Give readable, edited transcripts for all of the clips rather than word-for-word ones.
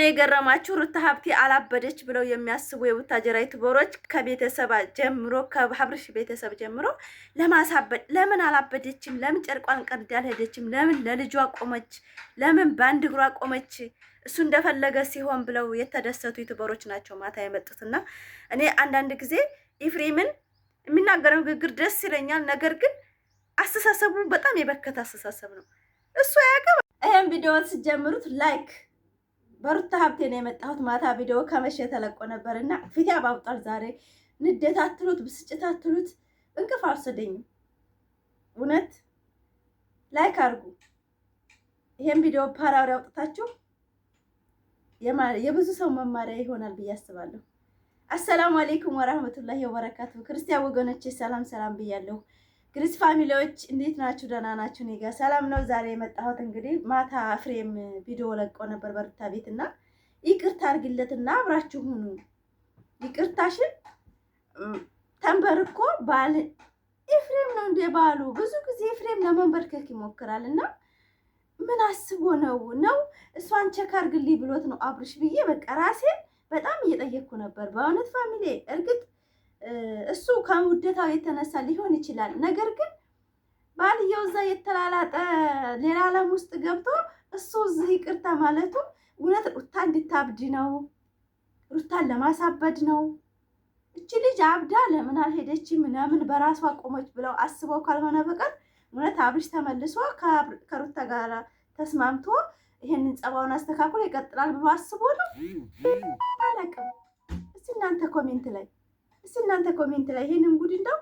የገረማችሁ ሩታ ሀብቴ አላበደች ብለው የሚያስቡ የቡታጀራ ዩቲዩበሮች ከቤተሰብ ጀምሮ ከሀብርሽ ቤተሰብ ጀምሮ ለማሳበድ ለምን አላበደችም? ለምን ጨርቋን ቀድ አልሄደችም? ለምን ለልጇ ቆመች? ለምን በአንድ እግሯ ቆመች? እሱ እንደፈለገ ሲሆን ብለው የተደሰቱ ዩቲዩበሮች ናቸው ማታ የመጡትና እኔ አንዳንድ ጊዜ ኢፍሬምን የሚናገረው ንግግር ደስ ይለኛል። ነገር ግን አስተሳሰቡ በጣም የበከተ አስተሳሰብ ነው። እሱ ያገባ ይሄን ቪዲዮ ሲጀምሩት ላይክ በሩታ ሀብቴ ነው የመጣሁት። ማታ ቪዲዮ ከመሸ ተለቆ ነበርና ፊት ያባብጣል። ዛሬ ንዴት አትሉት፣ ብስጭት አትሉት፣ እንቅፍ አልወሰደኝም። እውነት ላይክ አድርጉ። ይሄን ቪዲዮ ፓራሪ አውጥታችሁ የብዙ ሰው መማሪያ ይሆናል ብዬ አስባለሁ። አሰላሙ አለይኩም ወራህመቱላሂ ወበረካቱ። ክርስቲያን ወገኖቼ ሰላም ሰላም ብያለሁ። ግሪስ ፋሚሊዎች እንዴት ናችሁ? ደህና ናችሁ? እኔ ጋር ሰላም ነው። ዛሬ የመጣሁት እንግዲህ ማታ ፍሬም ቪዲዮ ለቆ ነበር በሩታ ቤትና ይቅርታ አድርግለትና አብራችሁ ሁኑ። ይቅርታሽን ተንበርኮ ባል ኤፍሬም ነው እንደ ባሉ ብዙ ጊዜ ኤፍሬም ለመንበርከክ ይሞክራልና ምን አስቦ ነው እሷን ቸክ አድርግልኝ ብሎት ነው አብርሽ ብዬ በቃ ራሴን በጣም እየጠየቅኩ ነበር። በእውነት ፋሚሊ እርግጥ እሱ ከውደታው የተነሳ ሊሆን ይችላል። ነገር ግን ባልየው እዛ የተላላጠ ሌላ ዓለም ውስጥ ገብቶ እሱ እዚህ ይቅርታ ማለቱ እውነት ሩታ እንድታብድ ነው፣ ሩታን ለማሳበድ ነው። እቺ ልጅ አብዳ ለምን አልሄደችም ምናምን በራሷ ቆመች ብለው አስበው ካልሆነ በቀር እውነት አብርሽ ተመልሶ ከሩታ ጋር ተስማምቶ ይሄንን ጸባውን አስተካክሎ ይቀጥላል ብሎ አስቦ ነው አላውቅም። እስቲ እናንተ ኮሜንት ላይ ይሄንን ጉድ እንደው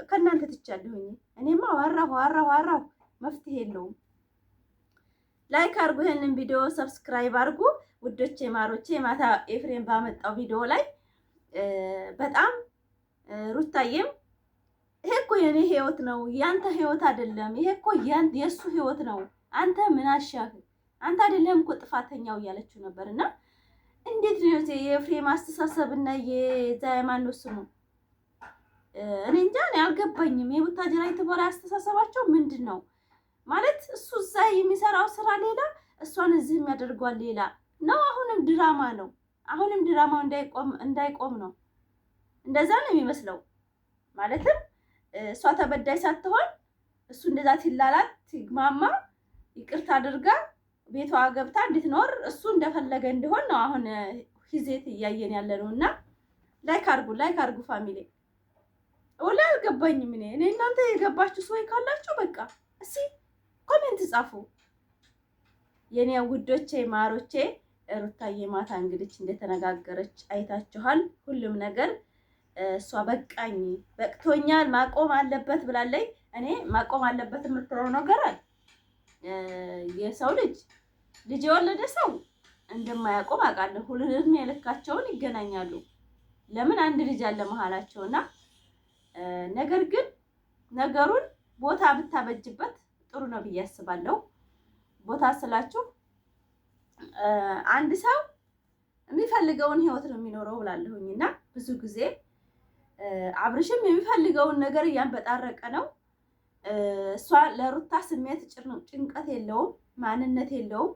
ከእናንተ ትቻለሁኝ። እኔማ ዋራሁ መፍትሄ የለውም። ላይክ አድርጉ፣ ይሄንን ቪዲዮ ሰብስክራይብ አድርጉ ውዶቼ ማሮቼ። ማታ ኤፍሬም ባመጣው ቪዲዮ ላይ በጣም ሩታዬም ይሄ እኮ የኔ ህይወት ነው ያንተ ህይወት አይደለም፣ ይሄ እኮ የሱ ህይወት ነው፣ አንተ ምን አሻህ፣ አንተ አይደለም እኮ ጥፋተኛው እያለችው ነበርና እንዴት ነው የኤፍሬም አስተሳሰብና የዛይማን ነው ስሙ? እኔ እንጃ ነው ያልገባኝም። የቡታጀራ ዩቲዩበር አስተሳሰባቸው ምንድን ነው ማለት? እሱ እዛ የሚሰራው ስራ ሌላ፣ እሷን እዚህ የሚያደርጓል ሌላ ነው። አሁንም ድራማ ነው። አሁንም ድራማው እንዳይቆም ነው። እንደዛ ነው የሚመስለው። ማለትም እሷ ተበዳይ ሳትሆን እሱ እንደዛ ትላላት ትግማማ ይቅርታ አድርጋ ቤቷ ገብታ እንድትኖር እሱ እንደፈለገ እንዲሆን ነው አሁን ሂዜት እያየን ያለ ነው። እና ላይክ አድርጉ ፋሚሊ። ወላ አልገባኝም። እኔ እናንተ የገባችሁ ሰው ካላችሁ በቃ እስኪ ኮሜንት ጻፉ የኔ ውዶቼ ማሮቼ። ሩታዬ ማታ እንግዲህ እንደተነጋገረች አይታችኋል። ሁሉም ነገር እሷ በቃኝ በቅቶኛል ማቆም አለበት ብላለች። እኔ ማቆም አለበት የምትለው ነገር አለ። የሰው ልጅ የወለደ ሰው እንደማያቆም አውቃለሁ። ሁሉንም የልካቸውን ይገናኛሉ። ለምን አንድ ልጅ አለ መሀላቸውና፣ ነገር ግን ነገሩን ቦታ ብታበጅበት ጥሩ ነው ብዬ አስባለሁ። ቦታ ስላችሁ አንድ ሰው የሚፈልገውን ህይወት ነው የሚኖረው ብላለሁኝና ብዙ ጊዜ አብርሽም የሚፈልገውን ነገር እያንበጣረቀ ነው። እሷ ለሩታ ስሜት ጭንቀት የለውም፣ ማንነት የለውም።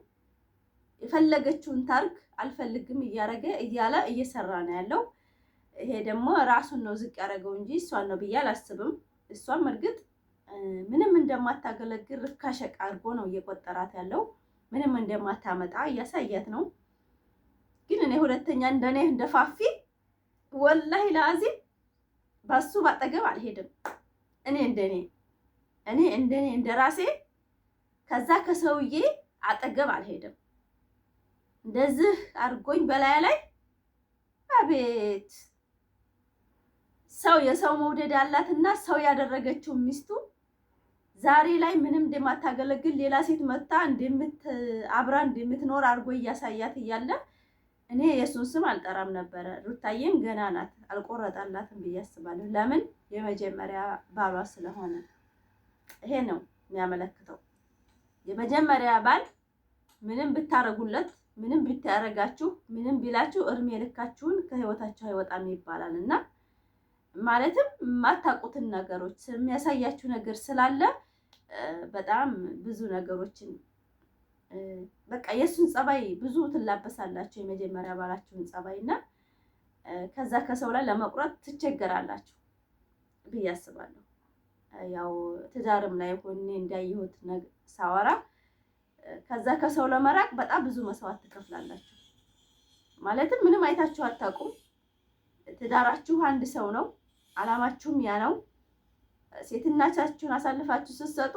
የፈለገችውን ታርግ አልፈልግም እያለ እየሰራ ነው ያለው። ይሄ ደግሞ ራሱን ነው ዝቅ ያደረገው እንጂ እሷን ነው ብዬ አላስብም። እሷም እርግጥ ምንም እንደማታገለግል ርካሽ ዕቃ አድርጎ ነው እየቆጠራት ያለው። ምንም እንደማታመጣ እያሳያት ነው። ግን እኔ ሁለተኛ እንደኔ እንደፋፊ ወላሂ ለአዚም በሱ ባጠገብ አልሄድም። እኔ እንደኔ እንደራሴ ከዛ ከሰውዬ አጠገብ አልሄድም። እንደዚህ አድርጎኝ በላይ ላይ አቤት ሰው የሰው መውደድ አላትና ሰው ያደረገችው ሚስቱ ዛሬ ላይ ምንም እንደማታገለግል ሌላ ሴት መጣ አብራ እንደምትኖር አድርጎ እያሳያት እያለ እኔ የሱን ስም አልጠራም ነበረ። ሩታዬም ገና ናት፣ አልቆረጣላትም ብዬ አስባለሁ። ለምን የመጀመሪያ ባሏ ስለሆነ። ይሄ ነው የሚያመለክተው። የመጀመሪያ ባል ምንም ብታረጉለት፣ ምንም ብታረጋችሁ፣ ምንም ቢላችሁ እርሜ ልካችሁን ከህይወታችሁ አይወጣም ይባላል። እና ማለትም የማታውቁትን ነገሮች የሚያሳያችሁ ነገር ስላለ በጣም ብዙ ነገሮችን በቃ የእሱን ጸባይ ብዙ ትላበሳላችሁ፣ የመጀመሪያ ባላችሁን ጸባይ እና ከዛ ከሰው ላይ ለመቁረጥ ትቸገራላችሁ ብዬ አስባለሁ። ያው ትዳርም ላይ ሆኜ እንዳየሁት ሳወራ ከዛ ከሰው ለመራቅ በጣም ብዙ መስዋዕት ትከፍላላችሁ። ማለትም ምንም አይታችሁ አታውቁም። ትዳራችሁ አንድ ሰው ነው፣ አላማችሁም ያ ነው። ሴትነታችሁን አሳልፋችሁ ስትሰጡ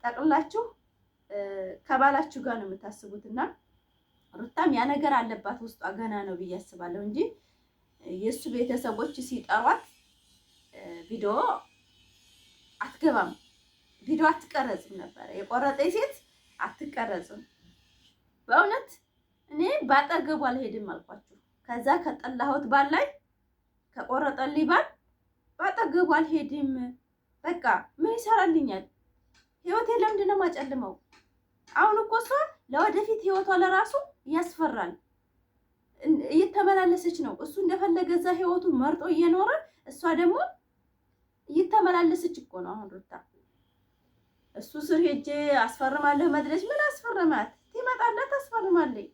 ጠቅላችሁ ከባላችሁ ጋር ነው የምታስቡት እና ሩታም ያ ነገር አለባት ውስጧ ገና ነው ብዬ አስባለሁ እንጂ የእሱ ቤተሰቦች ሲጠሯት ቪዲዮ አትገባም፣ ቪዲዮ አትቀረጽም ነበረ። የቆረጠ ሴት አትቀረጽም። በእውነት እኔ ባጠገቡ አልሄድም አልኳችሁ። ከዛ ከጠላሁት ባል ላይ ከቆረጠልኝ ባል ባጠገቡ አልሄድም። በቃ ምን ይሰራልኛል? ህይወቴ ለምንድን ነው የማጨልመው? አሁን እኮ እሷ ለወደፊት ህይወቷ ለራሱ ያስፈራል። እየተመላለሰች ነው እሱ እንደፈለገ እዛ ህይወቱን መርጦ እየኖረ እሷ ደግሞ እየተመላለሰች እኮ ነው። አሁን ሩታ እሱ ስር ሄጄ አስፈርማለሁ መድረስ ምን አስፈርማት? ትመጣላት ታስፈርማለች።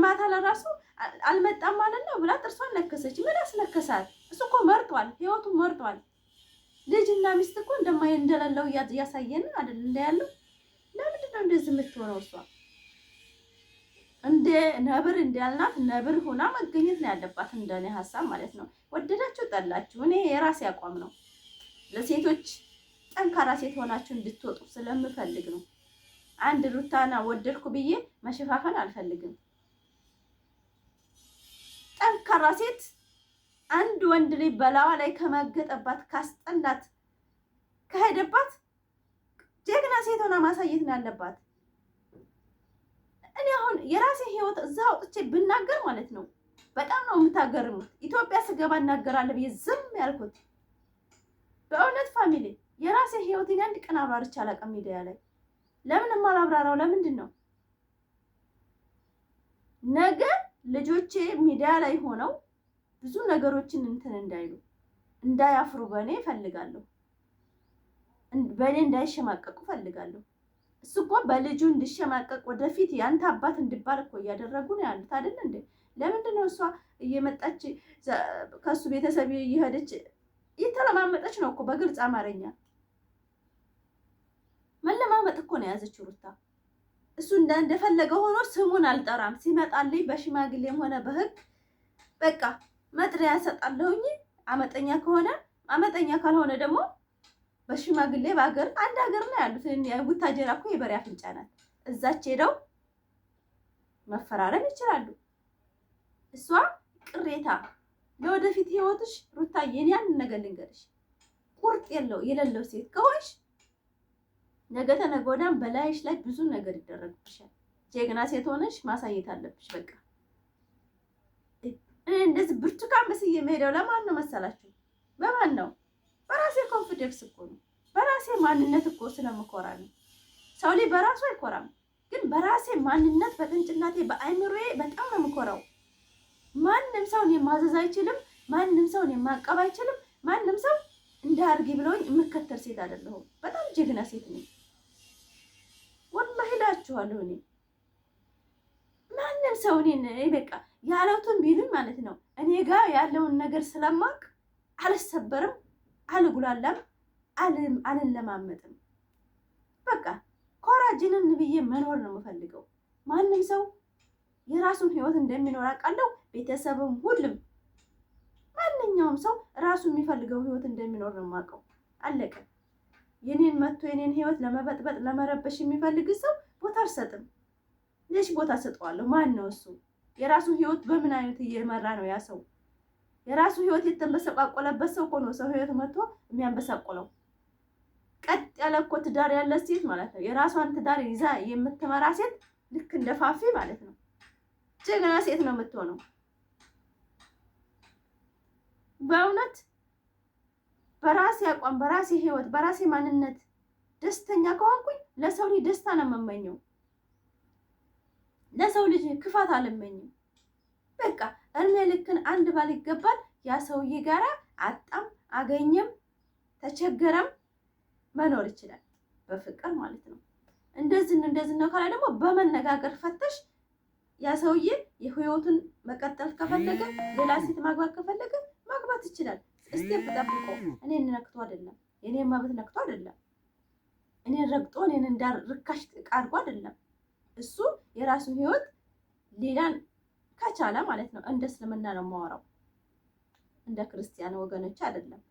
ማታ ለራሱ አልመጣም ማለት ነው ብላ ጥርሷን ነከሰች። ምን አስነከሳት? እሱ እኮ መርጧል፣ ህይወቱን መርጧል። ልጅና ሚስት እኮ እንደሌለው እያሳየን አይደል እንዳያለው። ለምንድን ነው እንደዚህ የምትሆነው? እሷ እንደ ነብር እንዳልናት ነብር ሆና መገኘት ነው ያለባት፣ እንደኔ ሀሳብ ማለት ነው። ወደዳችሁ ጠላችሁ፣ እኔ የራሴ አቋም ነው። ለሴቶች ጠንካራ ሴት ሆናችሁ እንድትወጡ ስለምፈልግ ነው። አንድ ሩታና ወደድኩ ብዬ መሸፋፈን አልፈልግም። ጠንካራ ሴት አንድ ወንድ ልጅ በላዋ ላይ ከማገጠባት ካስጠላት ከሄደባት ጀግና ሴት ሆና ማሳየት ነው ያለባት። እኔ አሁን የራሴ ህይወት እዛ አውጥቼ ብናገር ማለት ነው በጣም ነው የምታገርሙት። ኢትዮጵያ ስገባ እናገራለሁ ብዬ ዝም ያልኩት በእውነት ፋሚሊ የራሴ ህይወትን አንድ ቀን አብራርቼ አላውቅም ሚዲያ ላይ። ለምን የማላብራራው? ለምንድን ነው ነገ ልጆቼ ሚዲያ ላይ ሆነው ብዙ ነገሮችን እንትን እንዳይሉ እንዳያፍሩ በእኔ እፈልጋለሁ። በእኔ እንዳይሸማቀቁ እፈልጋለሁ። እሱ እኮ በልጁ እንዲሸማቀቅ ወደፊት ያንተ አባት እንዲባል እኮ እያደረጉ ነው ያሉት አይደል እንዴ? ለምንድን ነው እሷ እየመጣች ከሱ ቤተሰብ እየሄደች እየተለማመጠች ነው እኮ በግልጽ አማርኛ መለማመጥ እኮ ነው የያዘችው ሩታ። እሱ እንደፈለገ ሆኖ ስሙን አልጠራም። ሲመጣልኝ በሽማግሌም ሆነ በህግ በቃ መጥሪያ ያሰጣለሁኝ። አመጠኛ ከሆነ አመጠኛ፣ ካልሆነ ደግሞ በሽማግሌ በሀገር አንድ ሀገር ነው ያሉት። ቡታጀራ እኮ የበሬ አፍንጫ ናት። እዛች ሄደው መፈራረም ይችላሉ። እሷ ቅሬታ ለወደፊት ህይወትሽ ሩታ የኔን ነገር ልንገርሽ፣ ቁርጥ የሌለው ሴት ከሆንሽ ነገ ተነገ ወዲያም በላይሽ ላይ ብዙ ነገር ይደረግብሻል። ጀግና ሴት ሆነሽ ማሳየት አለብሽ። በቃ እንደዚህ ብርቱካን መስዬ የምሄደው ለማን ነው መሰላችሁ? በማን ነው? በራሴ ኮንፊደንስ እኮ ነው። በራሴ ማንነት እኮ ስለምኮራ ነው። ሰው ላይ በራሱ አይኮራም፣ ግን በራሴ ማንነት በቅንጭናቴ በአይምሮዬ በጣም ነው የምኮራው። ማንም ሰው እኔን ማዘዝ አይችልም። ማንም ሰው እኔን ማቀብ አይችልም። ማንም ሰው እንዳርጊ ብለውኝ የምከተል ሴት አይደለሁም። በጣም ጀግና ሴት ነኝ። ወላሂ እላችኋለሁ። እኔ ማንም ሰው እኔን በቃ ያለውትን ቢሉኝ ማለት ነው እኔ ጋር ያለውን ነገር ስለማቅ አልሰበርም፣ አልጉላላም፣ አልለማመጥም። በቃ ኮራጅንን ብዬ መኖር ነው የምፈልገው። ማንም ሰው የራሱን ህይወት እንደሚኖር አውቃለሁ። ቤተሰብም ሁሉም ማንኛውም ሰው ራሱ የሚፈልገው ህይወት እንደሚኖር ነው የማውቀው። አለቀ። የኔን መጥቶ የኔን ህይወት ለመበጥበጥ ለመረበሽ የሚፈልግ ሰው ቦታ አልሰጥም። ለሽ ቦታ ሰጠዋለሁ? ማን ነው እሱ? የራሱን ህይወት በምን አይነት እየመራ ነው ያ ሰው? የራሱ ህይወት የተንበሰቋቆለበት ሰው እኮ ነው ሰው ህይወት መጥቶ የሚያንበሳቆለው። ቀጥ ያለ እኮ ትዳር ያለ ሴት ማለት ነው የራሷን ትዳር ይዛ የምትመራ ሴት ልክ እንደ ፋፊ ማለት ነው ጀግና ሴት ነው የምትሆነው። በእውነት በራሴ አቋም፣ በራሴ ህይወት፣ በራሴ ማንነት ደስተኛ ከሆንኩኝ ለሰው ልጅ ደስታ ነው የምመኘው። ለሰው ልጅ ክፋት አልመኝም። በቃ እድሜ ልክን አንድ ባል ይገባል። ያ ሰውዬ ጋራ አጣም አገኘም ተቸገረም መኖር ይችላል በፍቅር ማለት ነው። እንደዚህ ነው ካለ ደግሞ በመነጋገር ፈተሽ ያ ሰውዬ የህይወቱን መቀጠል ከፈለገ ሌላ ሴት ማግባት ከፈለገ ማግባት ይችላል። ስቴፕ ጠብቆ እኔን ነክቶ አይደለም፣ የኔን መብት ነክቶ አይደለም፣ እኔን ረግጦ እኔን እንዳርካሽ አድርጎ አይደለም። እሱ የራሱን ህይወት ሌላን ከቻለ ማለት ነው። እንደ እስልምና ነው የማወራው፣ እንደ ክርስቲያን ወገኖች አይደለም።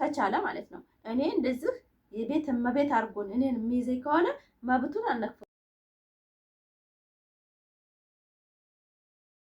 ከቻለ ማለት ነው። እኔ እንደዚህ የቤት እመቤት አድርጎን እኔን የሚይዘኝ ከሆነ መብቱን አልነክፈውም።